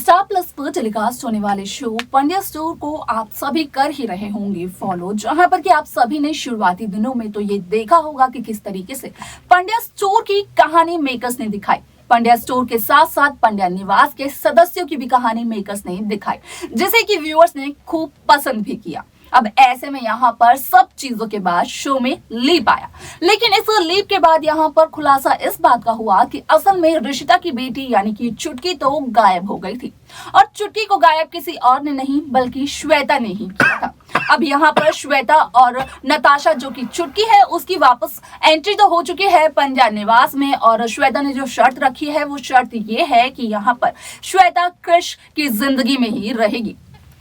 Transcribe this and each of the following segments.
Star plus पर telecast होने वाले शो पंड्या स्टोर को आप सभी कर ही रहे होंगे फॉलो, जहां पर कि आप सभी ने शुरुआती दिनों में तो ये देखा होगा कि किस तरीके से पंड्या स्टोर की कहानी मेकर्स ने दिखाई। पंड्या स्टोर के साथ साथ पंड्या निवास के सदस्यों की भी कहानी मेकर्स ने दिखाई, जिसे कि व्यूअर्स ने खूब पसंद भी किया। अब ऐसे में यहाँ पर सब चीजों के बाद शो में लीप आया, लेकिन इस लीप के बाद यहाँ पर खुलासा इस बात का हुआ कि असल में ऋषिता की बेटी यानी कि चुटकी तो गायब हो गई थी, और चुटकी को गायब किसी और ने नहीं बल्कि श्वेता ने ही किया था। अब यहाँ पर श्वेता और नताशा जो कि चुटकी है उसकी वापस एंट्री तो हो चुकी है पंड्या निवास में, और श्वेता ने जो शर्त रखी है वो शर्त ये है कि यहाँ पर श्वेता कृष की जिंदगी में ही रहेगी,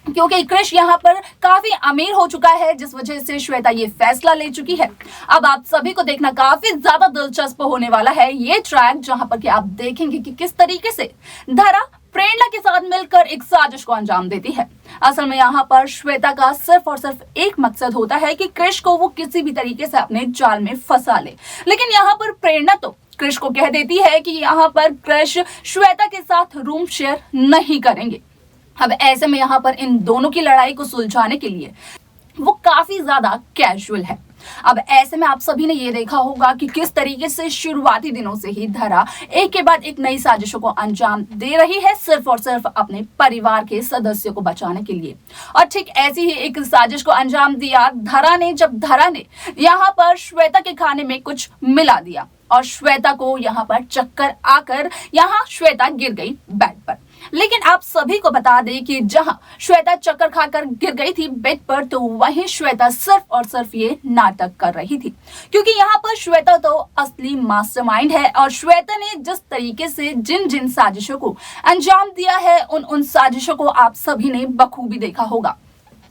क्योंकि कृष यहाँ पर काफी अमीर हो चुका है, जिस वजह से श्वेता ये फैसला ले चुकी है। अब आप सभी को देखना काफी ज्यादा दिलचस्प होने वाला है ये ट्रैक, जहां पर कि आप देखेंगे कि किस तरीके से धरा प्रेरणा के साथ मिलकर एक साजिश को अंजाम देती है। असल में यहाँ पर श्वेता का सिर्फ और सिर्फ एक मकसद होता है कि कृष को वो किसी भी तरीके से अपने जाल में फंसा ले, लेकिन यहाँ पर प्रेरणा तो कृष को कह देती है कि यहाँ पर कृष श्वेता के साथ रूम शेयर नहीं करेंगे। अब ऐसे में यहाँ पर इन दोनों की लड़ाई को सुलझाने के लिए वो काफी ज्यादा कैजुअल है। अब ऐसे में आप सभी ने ये देखा होगा कि किस तरीके से शुरुआती दिनों से ही धरा एक के बाद एक नई साजिशों को अंजाम दे रही है, सिर्फ और सिर्फ अपने परिवार के सदस्यों को बचाने के लिए। और ठीक ऐसी ही एक साजिश को अंजाम दिया धरा ने, जब धरा ने यहाँ पर श्वेता के खाने में कुछ मिला दिया और श्वेता को यहाँ पर चक्कर आकर यहाँ श्वेता गिर गई बेड पर। लेकिन आप सभी को बता दें कि जहां श्वेता चक्कर खाकर गिर गई थी बेड पर, तो वहीं श्वेता सिर्फ और सिर्फ ये नाटक कर रही थी, क्योंकि यहाँ पर श्वेता तो असली मास्टरमाइंड है, और श्वेता ने जिस तरीके से जिन जिन साजिशों को अंजाम दिया है उन साजिशों को आप सभी ने बखूबी देखा होगा।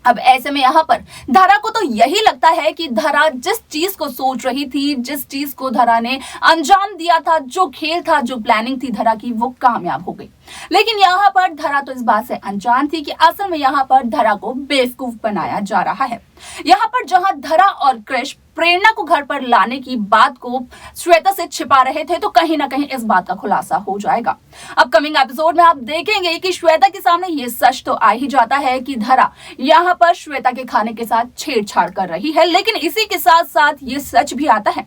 अब ऐसे में यहाँ पर धरा को तो यही लगता है कि धरा जिस चीज को सोच रही थी, जिस चीज को धरा ने अंजाम दिया था, जो खेल था, जो प्लानिंग थी धरा की, वो कामयाब हो गई। लेकिन यहाँ पर धरा तो इस बात से अनजान थी कि असल में यहाँ पर धरा को बेवकूफ बनाया जा रहा है। यहाँ पर जहां धरा और कृष प्रेरणा को घर पर लाने की बात को श्वेता से छिपा रहे थे, तो कहीं ना कहीं इस बात का खुलासा हो जाएगा। अब कमिंग एपिसोड में आप देखेंगे कि श्वेता के सामने ये सच तो आ ही जाता है कि धरा यहाँ पर श्वेता के खाने के साथ छेड़छाड़ कर रही है, लेकिन इसी के साथ साथ ये सच भी आता है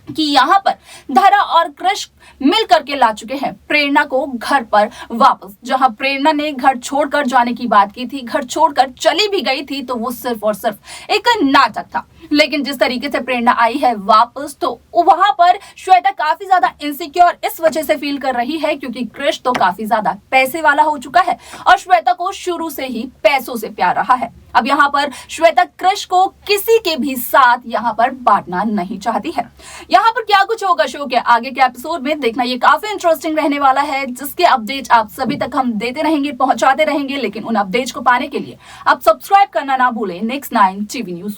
कि यहाँ पर धरा और कृष मिल करके ला चुके हैं प्रेरणा को घर पर वापस। जहां प्रेरणा ने घर छोड़कर जाने की बात की थी, घर छोड़कर चली भी गई थी, तो वो सिर्फ और सिर्फ एक नाटक था। लेकिन जिस तरीके से प्रेरणा आई है वापस, तो वहां पर श्वेता काफी ज्यादा इनसिक्योर इस वजह से फील कर रही है क्योंकि कृष तो काफी ज्यादा पैसे वाला हो चुका है और श्वेता को शुरू से ही पैसों से प्यार रहा है। अब यहाँ पर श्वेता कृष को किसी के भी साथ यहाँ पर बांटना नहीं चाहती है। यहाँ पर क्या कुछ होगा शो के आगे के एपिसोड में देखना ये काफी इंटरेस्टिंग रहने वाला है, जिसके अपडेट आप सभी तक हम देते रहेंगे, पहुंचाते रहेंगे। लेकिन उन अपडेट्स को पाने के लिए आप सब्सक्राइब करना ना भूलें नेक्स्ट 9 टीवी न्यूज।